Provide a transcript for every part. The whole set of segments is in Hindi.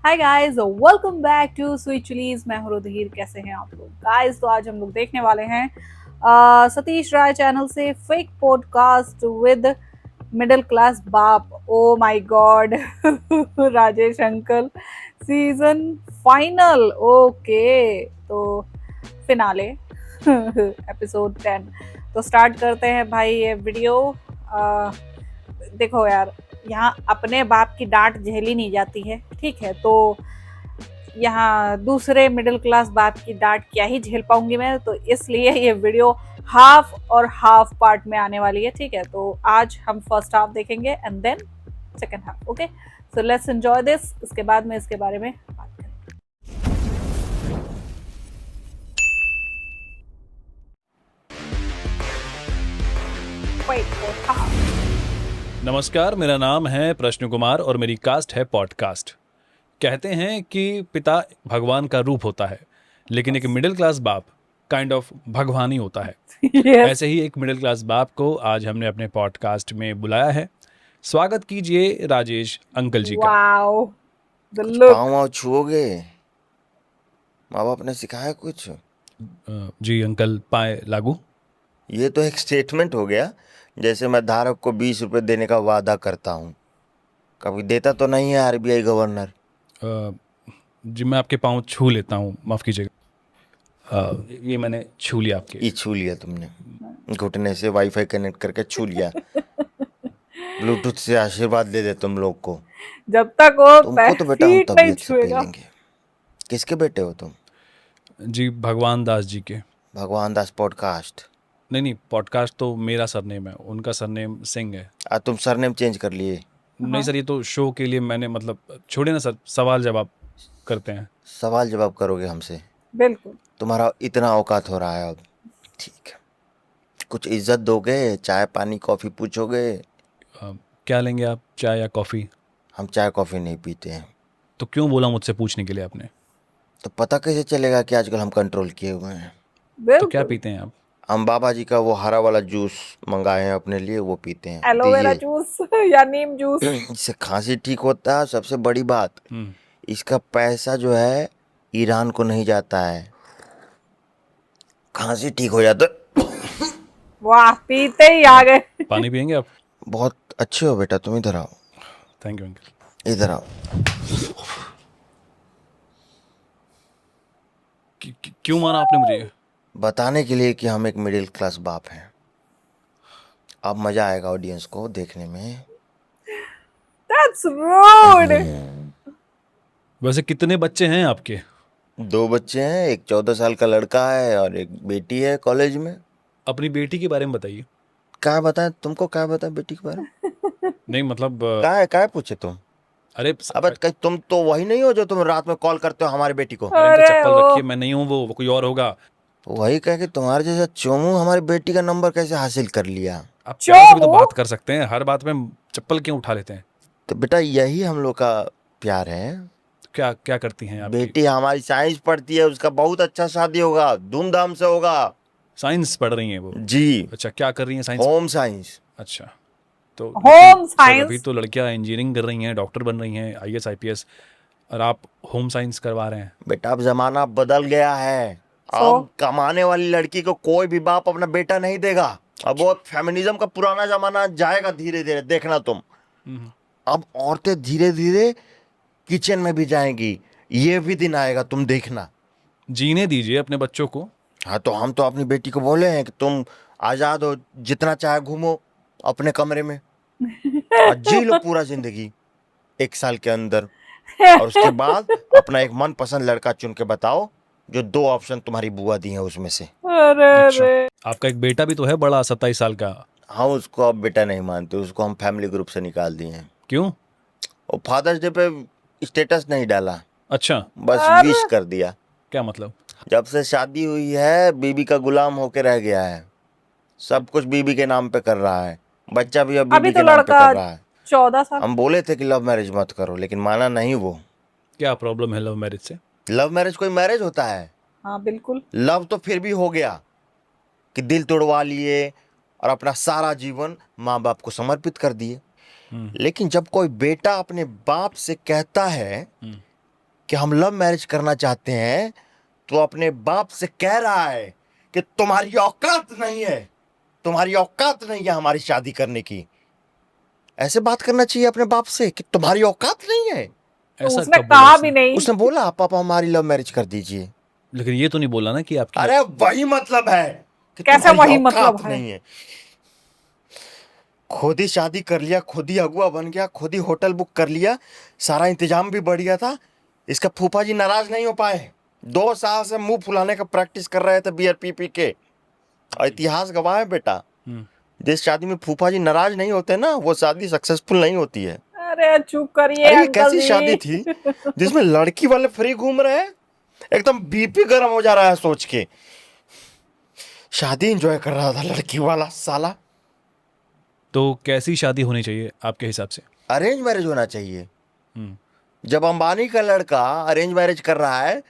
Hi guys, welcome back to Sweet Chillies. मैं हूं रुधिर। कैसे हैं आप लोग गाइस? तो आज हम लोग देखने वाले हैं सतीश राय चैनल से fake podcast with middle class बाप। Oh my God Rajesh uncle season final. Okay, तो फिनाले एपिसोड 10। तो स्टार्ट करते हैं भाई ये वीडियो। देखो यार, यहाँ अपने बाप की डांट झेली नहीं जाती है, ठीक है? तो यहाँ दूसरे मिडिल क्लास बाप की डांट क्या ही झेल पाऊंगी मैं, तो इसलिए ये वीडियो हाफ और हाफ पार्ट में आने वाली है, ठीक है? तो आज हम फर्स्ट हाफ देखेंगे and then second half. Okay, so let's enjoy this. इसके बाद में इसके बारे में बात करेंगे। Wait for half. नमस्कार, मेरा नाम है प्रश्न कुमार और मेरी कास्ट है पॉडकास्ट। कहते हैं कि पिता भगवान का रूप होता है, लेकिन एक मिडिल क्लास बाप काइंड ऑफ भगवान ही होता है। Yes. ऐसे ही एक मिडिल क्लास बाप को आज हमने अपने पॉडकास्ट में बुलाया है। स्वागत कीजिए राजेश अंकल जी का। Wow. The कुछ look. पाँव वाँव छुओगे? माँ बाप ने सिखाया कुछ? जी अंकल, पाए लागू। ये तो एक स्टेटमेंट हो गया, जैसे मैं धारक को 20 रुपए देने का वादा करता हूँ। कभी देता तो नहीं है आरबीआई गवर्नर। जी मैं आपके पाँव छू लेता हूँ, माफ़ कीजिएगा। ये मैंने छू लिया आपके। ये छू लिया तुमने, घुटने से वाईफाई कनेक्ट करके छू लिया। ब्लूटूथ से आशीर्वाद दे दे तुम लोग को। जब तक वो तुमको तो बेटा हम फीट नहीं तबीयत से पी छुएगा। लेंगे। किसके बेटे हो तुम? जी भगवान दास जी के। भगवान दास पॉडकास्ट? नहीं, पॉडकास्ट तो मेरा सरनेम है, उनका सरनेम सिंह है। तुम सरनेम चेंज कर लिए? नहीं सर, ये तो शो के लिए मैंने, मतलब छोड़े ना सर, सवाल जवाब करते हैं। सवाल जवाब करोगे हमसे? बिल्कुल। तुम्हारा इतना औकात हो रहा है अब? ठीक है, कुछ इज्जत दोगे? चाय पानी कॉफी पूछोगे? क्या लेंगे आप, चाय या कॉफ़ी? हम चाय कॉफी नहीं पीते हैं। तो क्यों बोला मुझसे पूछने के लिए आपने? तो पता कैसे चलेगा कि आजकल हम कंट्रोल किए हुए हैं? तो क्या बिल्कुल। पीते हैं आप? हम बाबा जी का वो हरा वाला जूस मंगाए हैं अपने लिए, वो पीते हैं। एलोवेरा दीजिए। जूस या नीम जूस। इससे खांसी ठीक होता है। सबसे बड़ी बात, हम्म, इसका पैसा जो है ईरान को नहीं जाता है, खांसी ठीक हो जाता है। वाह, पीते ही आ गए। पानी पियेंगे आप? बहुत अच्छे हो बेटा, तुम इधर आओ, थैंक यू अंकल। इधर आओ। क्यों माना आपने मुझे? बताने के लिए कि हम एक मिडिल क्लास बाप हैं। अब मजा आएगा ऑडियंस को देखने में। That's rude. वैसे कितने बच्चे हैं आपके? 2 बच्चे हैं, एक 14 साल का लड़का है और एक बेटी है कॉलेज में। अपनी बेटी के बारे में बताइए। क्या बताएं तुमको, क्या बताएं बेटी के बारे में? नहीं मतलब क्या पूछे तुम? अरे अब तुम तो वही नहीं हो जो तुम रात में कॉल करते हो हमारी बेटी को। अरे अंकल, चप्पल ओ। रखिए, मैं नहीं हूँ, वो कोई और होगा। वही कह कि तुम्हारे जैसा चोमू हमारी बेटी का नंबर कैसे हासिल कर लिया? आप प्यार से भी तो चोमू? बात कर सकते हैं, हर बात में चप्पल क्यों उठा लेते हैं? तो बेटा यही हम लोग का प्यार है। क्या क्या करती हैं आपकी? बेटी हमारी साइंस पढ़ती है, उसका बहुत अच्छा शादी होगा, धूमधाम से होगा। साइंस पढ़ रही हैं वो? जी, अच्छा, क्या कर रही हैं साइंस? Home science. अच्छा, तो होम सर अभी साइंस? तो लड़कियां इंजीनियरिंग कर रही हैं, डॉक्टर बन रही हैं, आईएएस आईपीएस, और आप होम साइंस करवा रहे हैं। बेटा अब जमाना बदल गया है। अब कमाने वाली लड़की को कोई भी बाप अपना बेटा नहीं देगा। अब वो फेमिनिज्म का पुराना जमाना जाएगा धीरे धीरे, देखना तुम। अब औरतें धीरे धीरे किचन में भी जाएंगी, ये भी दिन आएगा, तुम देखना। जीने दीजिए अपने बच्चों को। हाँ, तो हम तो अपनी बेटी को बोले हैं कि तुम आजाद हो, जितना चाहे घूमो अपने कमरे में और जी लो पूरा जिंदगी 1 साल के अंदर। और उसके बाद अपना एक मनपसंद लड़का चुन के बताओ, जो 2 ऑप्शन तुम्हारी बुआ दी है उसमें से। अरे अच्छा, रे। आपका एक बेटा भी तो है बड़ा, 27 साल का। हाँ, उसको अब बेटा नहीं मानते, उसको हम फैमिली ग्रुप से निकाल दिए हैं। क्यों? और फादर्स डे पे स्टेटस नहीं डाला, अच्छा, बस विश कर दिया। क्या मतलब? जब से शादी हुई है बीबी का गुलाम होके रह गया है, सब कुछ बीबी के नाम पे कर रहा है, बच्चा भी अब अभी बीबी तो के नाम पे लड़का कर रहा है। 14 साल। हम बोले थे कि लव मैरिज मत करो, लेकिन माना नहीं वो। क्या प्रॉब्लम है लव मैरिज से? लव मैरिज कोई मैरिज होता है? हाँ बिल्कुल। लव तो फिर भी हो गया कि दिल तोड़वा लिए और अपना सारा जीवन माँ बाप को समर्पित कर दिए। लेकिन जब कोई बेटा अपने बाप से कहता है कि हम लव मैरिज करना चाहते हैं, तो अपने बाप से कह रहा है कि तुम्हारी औकात नहीं है, तुम्हारी औकात नहीं है हमारी शादी करने की। ऐसे बात करना चाहिए अपने बाप से कि तुम्हारी औकात नहीं है। तो ऐसा उसने कब बोला कहा उसने? भी नहीं। उसने बोला पापा हमारी लव मैरिज कर दीजिए। लेकिन ये तो नहीं बोला ना कि आपकी अरे वही मतलब है कि कैसे तुम्हारी वही औकात मतलब है? नहीं है। खुद ही शादी कर लिया, खुद ही अगुआ बन गया, खुद ही होटल बुक कर लिया, सारा इंतजाम भी बढ़ गया था। इसका फूफा जी नाराज नहीं हो पाए। 2 साल से मुंह फुलाने का प्रैक्टिस कर रहे थे बियर पी पी के। और इतिहास गवाह है बेटा, हम्म, जिस शादी में फूफा जी नाराज नहीं होते ना, वो शादी सक्सेसफुल नहीं होती है। अरे चुप करिए अरे ये अंकल कैसी शादी जी। थी जिसमें लड़की वाले फ्री घूम रहे हैं? एकदम बीपी गर्म हो जा रहा है सोच के। शादी एंजॉय कर रहा था लड़की वाला साला। तो कैसी शादी होनी चाहिए आपके हिसाब से? अरेंज मैरिज होना चाहिए। हम्म, जब अंबानी का लड़का अरेंज मैरिज कर रहा है,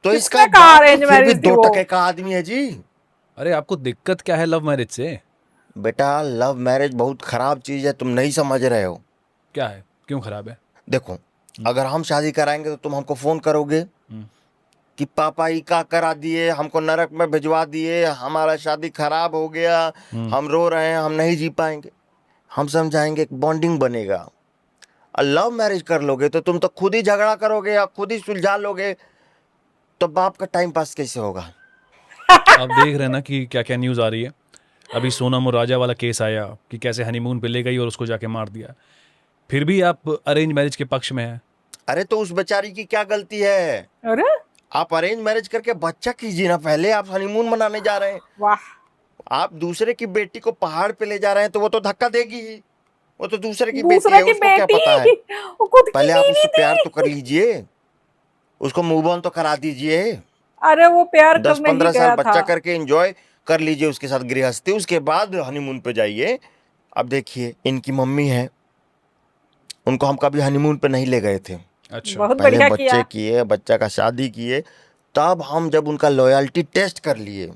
तो इसका किसने कहा बाप तो अरेंज फिर भी मैरिज थी 2 वो? टके का आदमी है जी। अरे आपको दिक्कत क्या है लव मैरिज से? बेटा लव मैरिज बहुत खराब चीज है, तुम नहीं समझ रहे हो। क्या है, क्यों खराब है? देखो, अगर हम शादी कराएंगे तो तुम हमको फोन करोगे कि पापा ये का करा दिए, हमको नरक में भिजवा दिए, हमारा शादी खराब हो गया, हम रो रहे हैं, हम नहीं जी पाएंगे। हम समझाएंगे, एक बॉन्डिंग बनेगा। और लव मैरिज कर लोगे तो तुम तो खुद ही झगड़ा करोगे या खुद ही सुलझा लोगे, तो बाप का टाइम पास कैसे होगा? आप देख रहे हैं ना कि क्या क्या न्यूज़ आ रही है। अभी सोनम और राजा वाला केस आया कि कैसे हनीमून पे ले गई और उसको जाके मार दिया। फिर भी आप अरेंज मैरिज के पक्ष में हैं। अरे तो उस बेचारी की क्या गलती है? अरे आप अरेंज मैरिज करके बच्चा कीजिए ना, पहले आप हनीमून मनाने जा रहे हैं। वाह। आप दूसरे की बेटी को पहाड़ पे ले जा रहे हैं तो वो तो धक्का देगी ही। वो तो दूसरे की बेटी दूसरे है, की उसको क्या बेटी, पता है? वो खुद की पहले आप बीवी उससे प्यार तो थी। कर लीजिए, उसको मूव ऑन तो करा दीजिए। अरे वो प्यार दस करने ही 15 साल गया था। बच्चा करके एंजॉय कर लीजिए उसके साथ गृहस्थी, उसके बाद हनीमून पे जाइए। अब देखिए, इनकी मम्मी है, उनको हम कभी हनीमून पे नहीं ले गए थे। अच्छा। बहुत पहले बढ़िया बच्चे किया। किए, बच्चा का शादी किए, तब हम जब उनका लॉयल्टी टेस्ट कर लिए,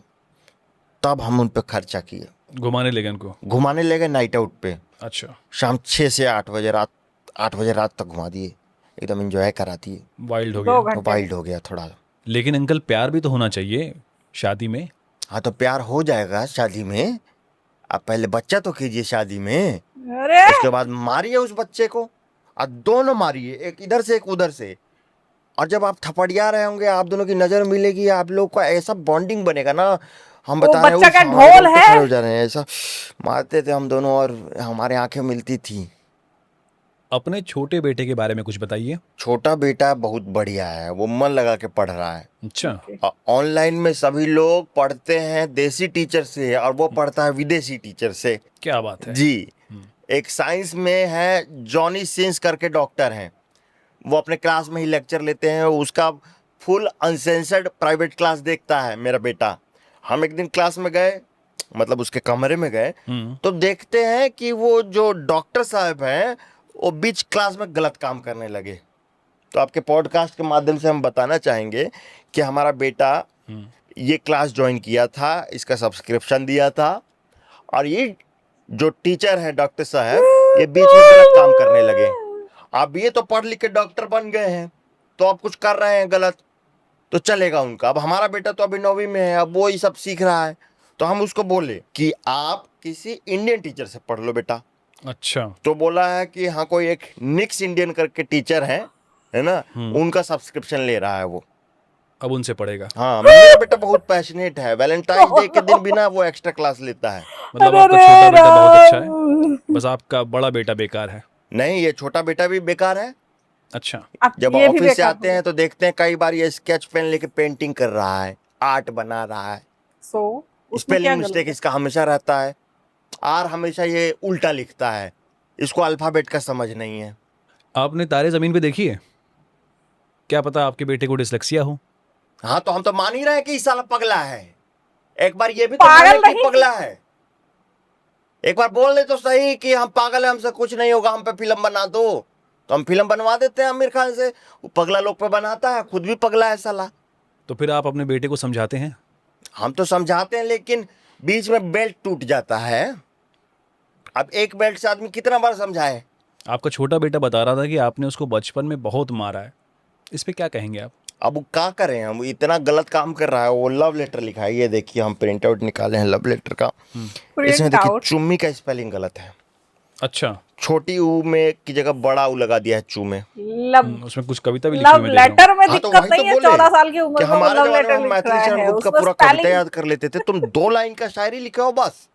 तब हम उन पे खर्चा किए। घुमाने ले गए उनको? घुमाने ले गए नाइट आउट पे, अच्छा। शाम 6 से 8 बजे, रात 8 बजे रात तक घुमा दिए, एकदम एंजॉय करा दिए। वाइल्ड हो 2 गया। घंटे वाइल्ड हो गया थोड़ा। लेकिन अंकल प्यार भी तो होना चाहिए शादी में। हाँ तो प्यार हो जाएगा शादी में, आप पहले बच्चा तो कीजिए शादी में, अरे उसके बाद मारिए उस बच्चे को। और दोनों मारिए, एक इधर से एक उधर से। और जब आप थपड़िया रहे होंगे, आप दोनों की नजर मिलेगी, आप लोग का ऐसा बॉन्डिंग बनेगा ना। हम वो बता रहे हैं, बच्चा उफ, का हमारे ढोल रोंगटे है। खड़े हो जा रहे हैं, ऐसा मारते थे हम दोनों और हमारे आंखें मिलती थी। अपने छोटे बेटे के बारे में कुछ बताइए। छोटा बेटा बहुत बढ़िया है, वो मन लगा के पढ़ रहा है। अच्छा। ऑनलाइन में सभी लोग पढ़ते हैं देसी टीचर से, और वो पढ़ता है विदेशी टीचर से। क्या बात है। जी। एक साइंस में है, जॉनी सिंस करके डॉक्टर हैं, वो अपने क्लास में ही लेक्चर लेते हैं, उसका फुल अनसेंसर्ड प्राइवेट क्लास देखता है मेरा बेटा। हम एक दिन क्लास में गए, मतलब उसके कमरे में गए, तो देखते हैं कि वो जो डॉक्टर साहब हैं, वो बीच क्लास में गलत काम करने लगे। तो आपके पॉडकास्ट के माध्यम से हम बताना चाहेंगे कि हमारा बेटा ये क्लास ज्वाइन किया था, इसका सब्सक्रिप्शन दिया था, और ये जो टीचर है डॉक्टर साहब, ये बीच में गलत काम करने लगे। अब ये तो पढ़ लिख के डॉक्टर बन गए हैं, तो अब कुछ कर रहे हैं गलत, तो चलेगा उनका। अब हमारा बेटा तो अभी 9वीं में है, अब वो ये सब सीख रहा है। तो हम उसको बोले कि आप किसी इंडियन टीचर से पढ़ लो बेटा। अच्छा। तो बोला है कि हाँ, कोई एक निक्स इंडियन करके टीचर है ना, उनका सब्सक्रिप्शन ले रहा है वो। अब उनसे पढ़ेगा। हाँ, मेरा बेटा बहुत पैशनेट है, वैलेंटाइन डे के दिन भी ना वो एक्स्ट्रा क्लास लेता है। मतलब अरे आपका छोटा बेटा बहुत अच्छा है, राम। बस आपका बड़ा बेटा बेकार है। नहीं, ये छोटा बेटा भी बेकार है। अच्छा। अब जब ये भी ऑफिस से बेकार आते हैं तो देखते हैं कई बार ये स्केच पेन लेके पेंटिंग कर रहा है, आर्ट बना रहा है। सो उसमें क्या स्पेलिंग गलत मिस्टेक है? इसका हमेशा रहता है, और हमेशा ये उल्टा लिखता है, इसको अल्फाबेट का समझ नहीं है। आपने तारे जमीन पे देखी है? क्या पता आपके बेटे को डिसलेक्सिया हो। हाँ, तो हम तो मान ही रहे हैं कि इस साला पगला है। एक बार ये भी तो पागल माने कि नहीं। पगला है। एक बार बोल दे तो सही कि हम पागल हैं, हमसे कुछ नहीं होगा, हम पे फिल्म बना दो। तो हम फिल्म बनवा देते हैं आमिर खान से, वो पगला लोग पे बनाता है, खुद भी पगला है साला। तो फिर आप अपने बेटे को समझाते हैं? हम तो समझाते हैं, लेकिन बीच में बेल्ट टूट जाता है। अब एक बेल्ट से आदमी कितना बार समझाए? आपका छोटा बेटा बता रहा था कि आपने उसको बचपन में बहुत मारा है। इस पे क्या कहेंगे आप? अब वो क्या करें, हम इतना गलत काम कर रहा है। वो लव लेटर लिखा है, ये देखिए हम प्रिंट आउट निकाले हैं लव लेटर का। इसमें प्रिंट देखिए आउट। चुम्मी का स्पेलिंग गलत है, अच्छा। छोटी ऊ में की जगह बड़ा ऊ लगा दिया है चू में। लव उसमें कुछ कविता भी लिखी लव हुई मैं देख रहा हूँ। लेटर में हाँ तो दिक्कत वही तो नहीं है, बोले 14 साल की कि उम्र में वो हमारे लव जमाने में लेटर हम लिख मैथिली रहा चरण है, गुप्त का उसमें पूरा कविता स्पेलिंग। याद कर लेते थे, तुम 2 लाइन का शायरी लिखे हो बस।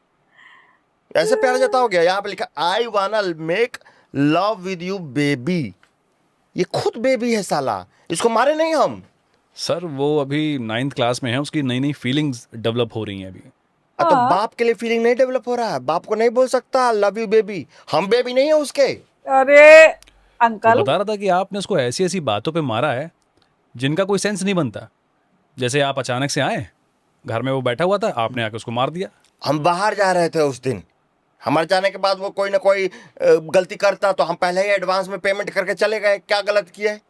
ऐसे प्यार जताओगे? यहाँ पे लिखा आई वाना make love with you baby. ये खुद बेबी है साला, इसको मारे नहीं हम। सर वो अभी 9th क्लास में है, उसकी नई नई फीलिंग्स डेवलप हो रही हैं अभी। तो हाँ। बाप के लिए फीलिंग नहीं डेवलप हो रहा है? बाप को नहीं बोल सकता लव यू बेबी? हम बेबी नहीं है उसके? अरे वो अंकल, बता रहा था कि आपने उसको ऐसी ऐसी बातों पे मारा है जिनका कोई सेंस नहीं बनता। जैसे आप अचानक से आए, घर में वो बैठा हुआ था, आपने आके उसको मार दिया। हम बाहर जा रहे थे उस दिन, हमारे जाने के बाद वो कोई ना कोई गलती करता तो हम पहले ही एडवांस में पेमेंट करके चले गए। क्या गलत किया है?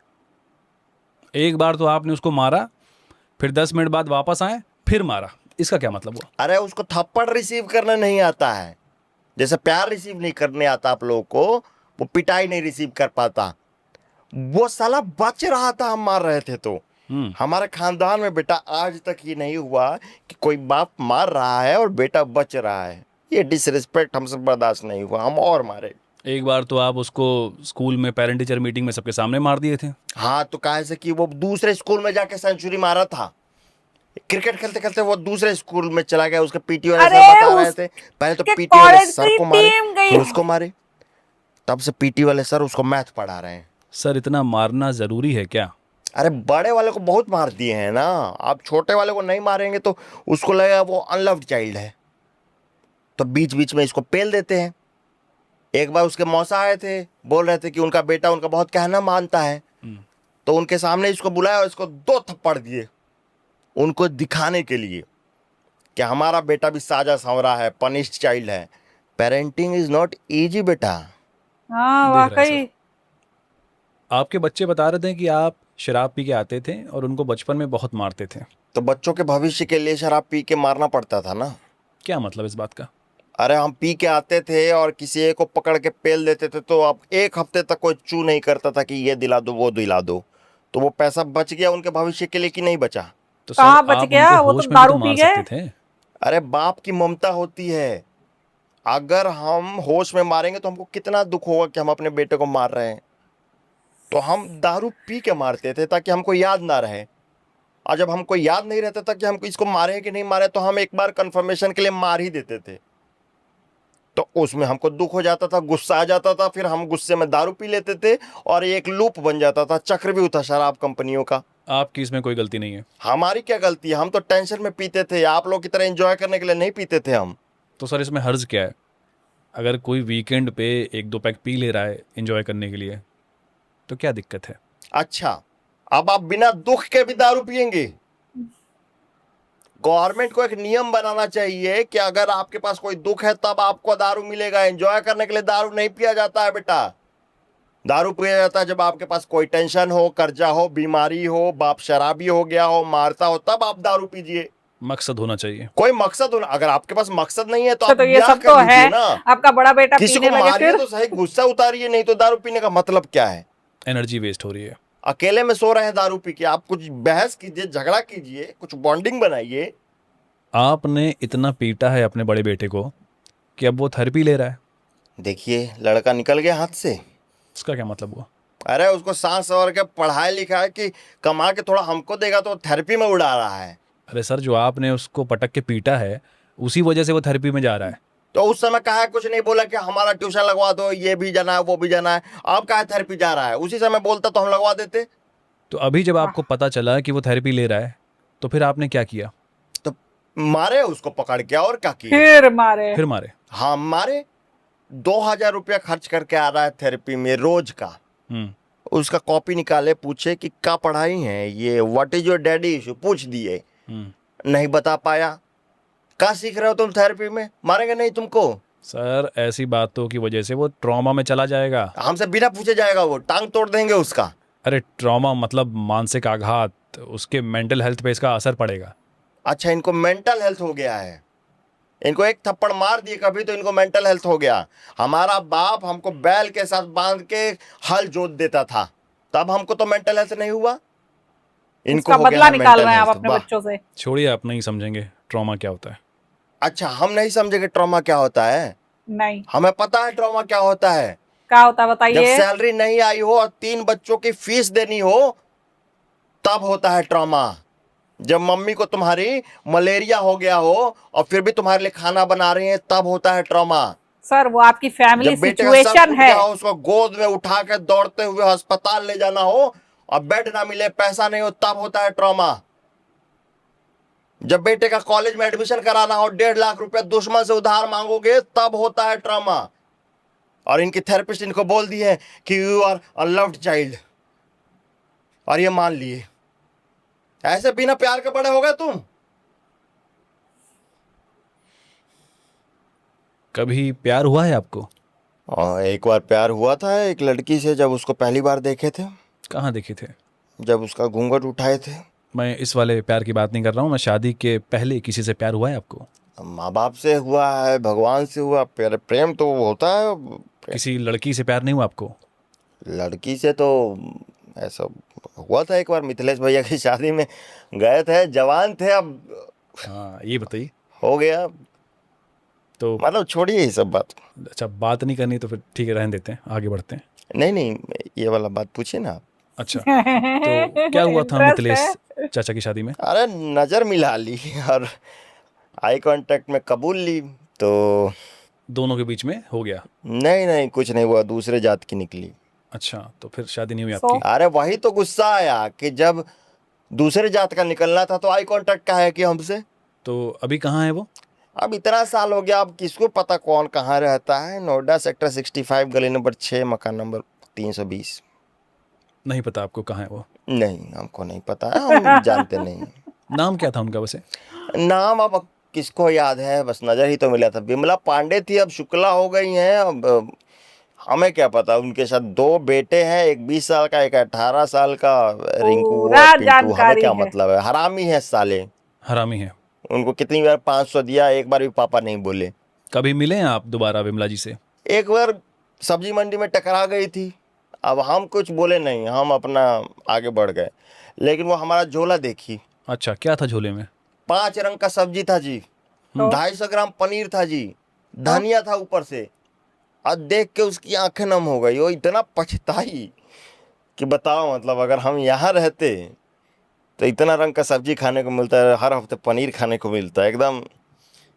एक बार तो आपने उसको मारा, फिर 10 मिनट बाद वापस आए, फिर मारा। इसका क्या मतलब हुआ? अरे उसको थप्पड़ रिसीव करना नहीं आता है, जैसे प्यार रिसीव नहीं करने आता आप लोगों को, वो पिटाई नहीं रिसीव कर पाता। वो साला बच रहा था, हम मार रहे थे तो। हमारे खानदान में बेटा आज तक ये नहीं हुआ कि कोई बाप मार रहा है और बेटा बच रहा है। ये डिसरिस्पेक्ट हमसे बर्दाश्त नहीं हुआ, हम और मारे। एक बार तो आप उसको स्कूल में पेरेंट टीचर मीटिंग में सबके सामने मार दिए थे। हाँ तो कहा से कि वो दूसरे स्कूल में जाके सेंचुरी मारा था। क्रिकेट खेलते खेलते वो दूसरे स्कूल में चला गया, उसके पीटी वाले अरे सर बता रहे थे, पहले तो उसके पीटी वाले कॉलेज सर की को मारे, टीम गई। फिर उसको मारे, तब से पीटी वाले सर उसको मैथ पढ़ा रहे हैं। सर इतना मारना ज़रूरी है क्या? अरे बड़े वाले को बहुत मार दिए हैं ना, आप छोटे वाले को नहीं मारेंगे तो उसको लगेगा वो अनलव्ड चाइल्ड है, तो बीच बीच में इसको पेल देते हैं। एक बार उसके मौसा आए थे, बोल रहे थे कि उनका बेटा उनका बहुत कहना मानता है, तो उनके सामने इसको बुलाया और इसको 2 थप्पड़ दिए, उनको दिखाने के लिए कि हमारा बेटा भी साजा सांवरा है, पनिश्ड चाइल्ड है। पेरेंटिंग इज नॉट इजी बेटा। हाँ देख रहे हैं वाकई। आपके बच्चे बता रहे थे कि आप शराब पी के आते थे और उनको बचपन में बहुत मारते थे। तो बच्चों के भविष्य के लिए शराब पी के मारना पड़ता था ना। क्या मतलब इस बात का? अरे हम पी के आते थे और किसी एक को पकड़ के पेल देते थे, तो अब 1 हफ्ते तक कोई चू नहीं करता था कि ये दिला दो वो दिला दो। तो वो पैसा बच गया उनके भविष्य के लिए कि नहीं बचा? तो कहाँ सर बच आप गया? उनको वो तो होश में भी दारू तो पी मार गए। सकते थे। अरे बाप की ममता होती है, अगर हम होश में मारेंगे तो हमको कितना दुख होगा कि हम अपने बेटे को मार रहे हैं। तो हम दारू पी के मारते थे ताकि हमको याद ना रहे, और जब हमको याद नहीं रहता था कि हमको इसको मारे कि नहीं मारे, तो हम एक बार कंफर्मेशन के लिए मार ही देते थे। तो उसमें हमको दुख हो जाता था, गुस्सा आ जाता था, फिर हम गुस्से में दारू पी लेते थे और एक लूप बन जाता था, चक्रव्यूह था शराब कंपनियों का। आपकी इसमें कोई गलती नहीं है। हमारी क्या गलती है? हम तो टेंशन में पीते थे, आप लोग की तरह एंजॉय करने के लिए नहीं पीते थे हम। तो सर इसमें हर्ज क्या है? अगर कोई वीकेंड पे 1-2 पैक पी ले रहा है एंजॉय करने के लिए, तो क्या दिक्कत है? अच्छा, अब आप बिना दुख के भी दारू पिएंगे? गवर्नमेंट को एक नियम बनाना चाहिए कि अगर आपके पास कोई दुख है तब आपको दारू मिलेगा। एंजॉय करने के लिए दारू नहीं पिया जाता है बेटा। दारू पिया जाता है जब आपके पास कोई टेंशन हो, कर्जा हो, बीमारी हो, बाप शराबी हो गया हो, मारता हो, तब आप दारू पीजिए। मकसद होना चाहिए। कोई मकसद होना, अगर आपके पास मकसद नहीं है तो अच्छा, आप तो ये ब्याह सब कर तो लीजिए है। ना। आपका बड़ा बेटा किसी पीने को लगे मारिए फिर? तो सही, गुस्सा उतारिए, नहीं तो दारू पीने का मतलब क्या है? एनर्जी वेस्ट हो रही है। अकेले में सो रहे हैं दारू पी के, आप कुछ बहस कीजिए, झगड़ा कीजिए, कुछ बॉन्डिंग बनाइए। आपने इतना पीटा है अपने बड़े बेटे को कि अब वो थेरेपी ले रहा है। देखिए लड़का निकल गया हाथ से। इसका क्या मतलब हुआ? अरे उसको सांस सवर के पढ़ाई लिखाई कि कमा के थोड़ा हमको देगा तो थेरेपी में उड़ा रहा है। अरे सर, जो आपने उसको पटक के पीटा है उसी वजह से वो थेरेपी में जा रहा है। तो उस समय कहा कुछ नहीं बोला कि हमारा ट्यूशन लगवा दो, ये भी जाना है वो भी जाना है। अब कहा थेरेपी जा रहा है, उसी समय बोलता तो हम लगवा देते। तो अभी जब आपको पता चला कि वो थेरेपी ले रहा है, तो फिर आपने क्या किया? तो मारे उसको पकड़ के, और क्या किया? फिर मारे? फिर मारे? हाँ मारे। 2000 रुपया खर्च करके आ रहा है थेरेपी में रोज का। उसका कॉपी निकाले, पूछे कि क्या पढ़ाई है ये, what is your daddy issue, पूछ दिए, नहीं बता पाया। क्या सीख रहे हो तुम थेरेपी में? मारेंगे नहीं तुमको? सर ऐसी बातों की वजह से वो ट्रॉमा में चला जाएगा। हमसे बिना पूछे जाएगा, वो टांग तोड़ देंगे उसका। अरे ट्रॉमा मतलब मानसिक आघात, उसके मेंटल हेल्थ पे इसका असर पड़ेगा। अच्छा, इनको मेंटल हेल्थ हो गया है? इनको एक थप्पड़ मार दिए कभी तो इनको मेंटल हेल्थ हो गया? हमारा बाप हमको बैल के साथ बांध के हल जोत देता था तब हमको तो मेंटल हेल्थ नहीं हुआ, इनको इसका हो गया बदला है निकाल मेंटल रहे हैं आप हेल्थ। अपने वाह, बच्चों से। छोड़िए, आप नहीं समझेंगे ट्रॉमा क्या होता है। अच्छा हम नहीं समझेंगे ट्रॉमा क्या होता है? नहीं, हमें पता है ट्रॉमा क्या होता है। क्या होता है जब बताइए। सैलरी नहीं आई हो और 3 बच्चों की फीस देनी हो, तब होता है ट्रॉमा। जब मम्मी को तुम्हारी मलेरिया हो गया हो और फिर भी तुम्हारे लिए खाना बना रही है, तब होता है ट्रॉमा। सर वो आपकी फैमिली जब बेटे का सर सिचुएशन टूट है। गया हो, उसको गोद में उठा के दौड़ते हुए अस्पताल ले जाना हो और बेड ना मिले, पैसा नहीं हो, तब होता है ट्रॉमा। जब बेटे का कॉलेज में एडमिशन कराना हो, 1.5 लाख रुपए दुश्मन से उधार मांगोगे, तब होता है ट्रॉमा। और इनकी थेरेपिस्ट इनको बोल दी है कि you are a loved child, और ये मान लिए। ऐसे बिना प्यार के बड़े हो गए तुम। कभी प्यार हुआ है आपको? और एक बार प्यार हुआ था एक लड़की से, जब उसको पहली बार देखे थे, कहाँ देखे थे? जब उसका घूंघट उठाए थे। मैं इस वाले प्यार की बात नहीं कर रहा हूँ, मैं शादी के पहले किसी से प्यार हुआ है आपको? माँ बाप से हुआ है, भगवान से हुआ, प्रेम तो होता है। किसी लड़की से प्यार नहीं हुआ आपको? लड़की से तो ऐसा हुआ था एक बार, मिथिलेश भैया की शादी में गए थे, जवान थे, अब हाँ, ये बताइए। हो गया। तो मतलब छोड़िए ये सब बात। अच्छा, बात नहीं करनी तो फिर ठीक है, रहने देते हैं, आगे बढ़ते हैं। नहीं नहीं, ये वाला बात पूछिए ना आप। अच्छा, तो क्या हुआ था इंटरेस्ट मिथिलेश है। चाचा की शादी में? अरे नज़र मिला ली और आई कांटेक्ट में कबूल ली, तो दोनों के बीच में हो गया? नहीं नहीं कुछ नहीं हुआ, दूसरे जात की निकली। अच्छा, तो फिर शादी नहीं हुई So, आपकी? अरे वही तो गुस्सा आया कि जब दूसरे जात का निकलना था तो आई कांटेक्ट का है कि हमसे। तो अभी कहाँ है वो? अब इतना साल हो गया, अब किसको पता कौन कहाँ रहता है। नोएडा सेक्टर 65 गली नंबर 6 मकान नंबर 320। नहीं पता आपको कहाँ है वो? नहीं हमको नहीं पता है, हम जानते नहीं। नाम क्या था उनका वैसे? नाम अब किसको याद है, बस नजर ही तो मिला था। विमला पांडे थी, अब शुक्ला हो गई हैं। अब हमें क्या पता। उनके साथ 2 बेटे हैं, एक 20 साल का, एक 18 साल का, रिंकू पूरा और पिंटू। हमें जानकारी क्या है। मतलब है, हरामी है साले। हरामी है। उनको कितनी बार 500 दिया, एक बार भी पापा नहीं बोले। कभी मिले हैं आप दोबारा विमला जी से? एक बार सब्जी मंडी में टकरा गई थी, अब हम कुछ बोले नहीं, हम अपना आगे बढ़ गए। लेकिन वो हमारा झोला देखी। अच्छा, क्या था झोले में? 5 रंग का सब्जी था जी, तो 250 ग्राम पनीर था जी, धनिया था ऊपर से। और देख के उसकी आंखें नम हो गई। वो इतना पछताई कि बताओ, मतलब अगर हम यहाँ रहते तो इतना रंग का सब्जी खाने को मिलता है, हर हफ्ते पनीर खाने को मिलता है एकदम।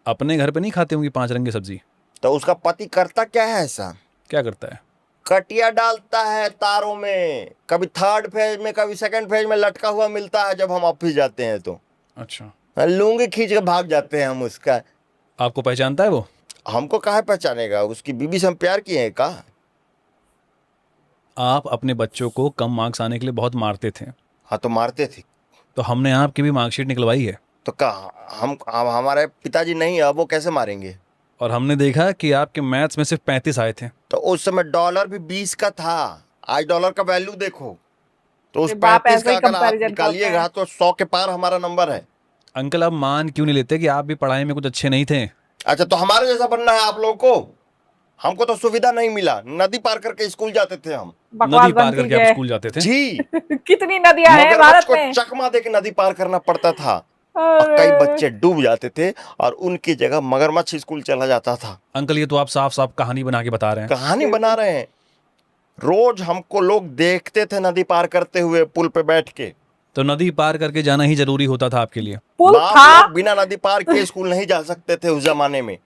अपने घर पे नहीं खाते होंगे 5 रंग की सब्जी? तो उसका पति करता क्या है ऐसा, क्या करता है? कटिया डालता है तारों में, कभी 3rd फेज में, कभी 2nd फेज में लटका हुआ मिलता है जब हम ऑफिस जाते हैं तो। अच्छा, लुंगी खींच के भाग जाते हैं हम उसका। आपको पहचानता है वो? हमको काहे पहचानेगा, उसकी बीबी से हम प्यार किए हैं का? आप अपने बच्चों को कम मार्क्स आने के लिए बहुत मारते थे, हाँ तो मारते थे। तो हमने आपकी भी मार्कशीट निकलवाई है। तो कहा हम हमारे पिताजी नहीं, अब वो कैसे मारेंगे? और हमने देखा कि आपके मैथ्स में सिर्फ 35 आए थे। तो उस समय डॉलर भी 20 का था, आज डॉलर का वैल्यू देखो। तो उस ये बाप 35 ऐसे का ही अगर आप कंपैरिजन करते निकालिएगा हैं। तो 100 के पार हमारा नंबर है। अंकल, आप मान क्यों नहीं लेते कि आप भी पढ़ाई में कुछ अच्छे नहीं थे? अच्छा तो हमारे जैसा बनना है आप लोगों को? हमको तो सुविधा नहीं मिला, नदी पार करके स्कूल जाते थे हम। बकवास नदी पार बंद करके आप कीजिए। स्कूल जाते थे? जी, कितनी नदियां हैं मगरमच्छ भारत को में। चकमा दे के नदी पार करना पड़ता था। और कई अरे बच्चे डूब जाते थे और उनकी जगह मगरमच्छ स्कूल चला जाता था। अंकल, ये तो आप साफ साफ कहानी बना के बता रहे हैं। कहानी बना रहे हैं। रोज हमको लोग देखते थे नदी पार करते हुए पुल पे बैठ के। तो नदी पार करके जाना ही जरूरी होता था आपके लिए? पुल बाप था। लोग बिना नदी पार किए स्कूल नहीं जा सकते थे उस जमाने में।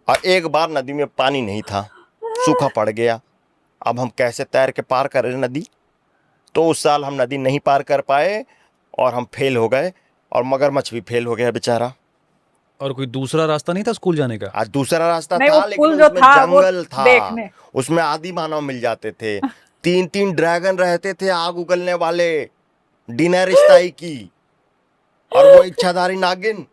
और एक बार नदी में पानी नहीं था, सूखा पड़ गया, अब हम कैसे तैर के पार करें नदी? तो उस साल हम नदी नहीं पार कर पाए और हम फेल हो गए, और मगरमच्छ भी फेल हो गया बेचारा। और कोई दूसरा रास्ता नहीं था स्कूल जाने का? आज दूसरा रास्ता नहीं, था, वो लेकिन पुल जो उसमें था वो जंगल था, देखने। उसमें आदि मानव मिल जाते थे। 3 ड्रैगन रहते थे आग उगलने वाले, डिनर स्टाई की। और वो इच्छाधारी नागिन,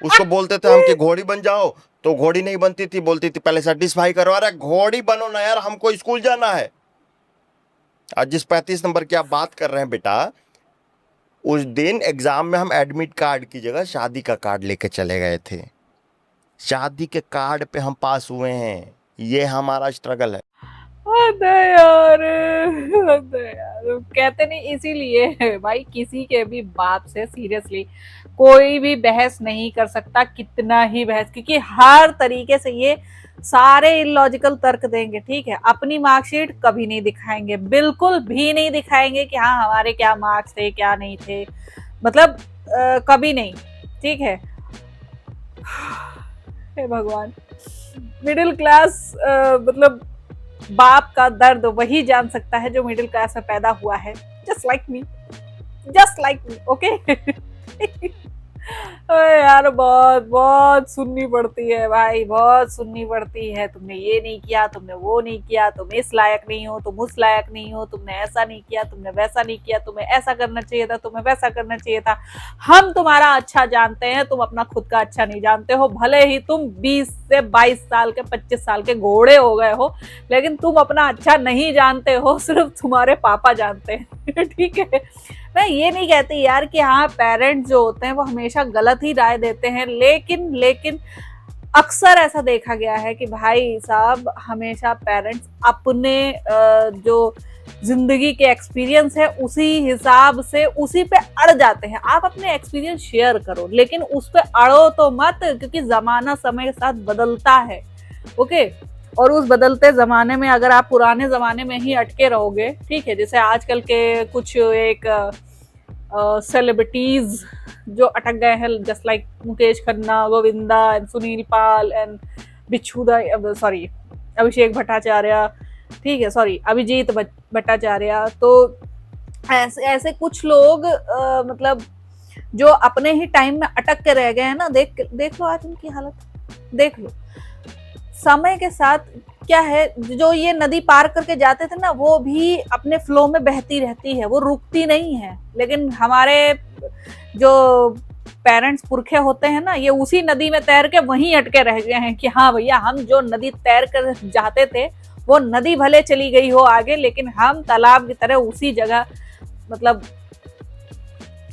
उसको बोलते थे हम कि घोड़ी बन जाओ, तो घोड़ी नहीं बनती थी, बोलती थी पहले सेटिस्फाई करो। अरे घोड़ी बनो ना यार, हमको स्कूल जाना है। आज जिस 35 नंबर की आप बात कर रहे हैं बेटा, उस दिन एग्जाम में हम एडमिट कार्ड की जगह शादी का कार्ड लेके चले गए थे। शादी के कार्ड पे हम पास हुए हैं, ये हमारा स्ट्रगल है। यार, यार कहते नहीं, इसीलिए भाई किसी के भी बाप से सीरियसली कोई भी बहस नहीं कर सकता, कितना ही बहस, क्योंकि हर तरीके से ये सारे इलॉजिकल तर्क देंगे, ठीक है। अपनी मार्कशीट कभी नहीं दिखाएंगे, बिल्कुल भी नहीं दिखाएंगे कि हाँ हमारे क्या मार्क्स थे क्या नहीं थे, मतलब कभी नहीं, ठीक है। हे भगवान, मिडिल क्लास मतलब बाप का दर्द वही जान सकता है जो मिडिल क्लास में पैदा हुआ है, जस्ट लाइक मी, ओके। यार बहुत बहुत सुननी पड़ती है भाई, बहुत सुननी पड़ती है। तुमने ये नहीं किया, तुमने वो नहीं किया, तुम इस लायक नहीं हो, तुम उस लायक नहीं हो, तुमने ऐसा नहीं किया, तुमने वैसा नहीं किया, तुम्हें ऐसा करना चाहिए था, तुम्हें वैसा करना चाहिए था। हम तुम्हारा अच्छा जानते हैं, तुम अपना खुद का अच्छा नहीं जानते हो। भले ही तुम 20 से 22 साल के 25 साल के घोड़े हो गए हो, लेकिन तुम अपना अच्छा नहीं जानते हो, सिर्फ तुम्हारे पापा जानते हैं। ठीक है, मैं ये नहीं कहती यार कि हाँ पेरेंट्स जो होते हैं वो हमेशा गलत ही राय देते हैं, लेकिन अक्सर ऐसा देखा गया है कि भाई साहब हमेशा पेरेंट्स अपने जो जिंदगी के एक्सपीरियंस है उसी हिसाब से उसी पे अड़ जाते हैं। आप अपने एक्सपीरियंस शेयर करो, लेकिन उस पे अड़ो तो मत, क्योंकि जमाना समय के साथ बदलता है, ओके। और उस बदलते जमाने में अगर आप पुराने जमाने में ही अटके रहोगे, ठीक है, जैसे आजकल के कुछ एक सेलिब्रिटीज जो अटक गए हैं, just like Mukesh Khanna, Govinda and Sunil Pal and Abhishek Bhattacharya, ठीक है, अभिजीत भट्टाचार्य। तो ऐसे कुछ लोग मतलब जो अपने ही टाइम में अटक के रह गए हैं ना, देख लो आज उनकी हालत, देख लो। समय के साथ क्या है, जो ये नदी पार करके जाते थे ना, वो भी अपने फ्लो में बहती रहती है, वो रुकती नहीं है। लेकिन हमारे जो पेरेंट्स पुरखे होते हैं ना, ये उसी नदी में तैर के वहीं अटके रह गए हैं कि हाँ भैया, हम जो नदी तैर कर जाते थे वो नदी भले चली गई हो आगे, लेकिन हम तालाब की तरह उसी जगह मतलब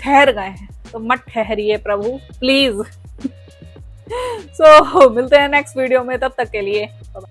ठहर गए हैं। तो मत ठहरिए प्रभु, प्लीज। सो मिलते हैं नेक्स्ट वीडियो में, तब तक के लिए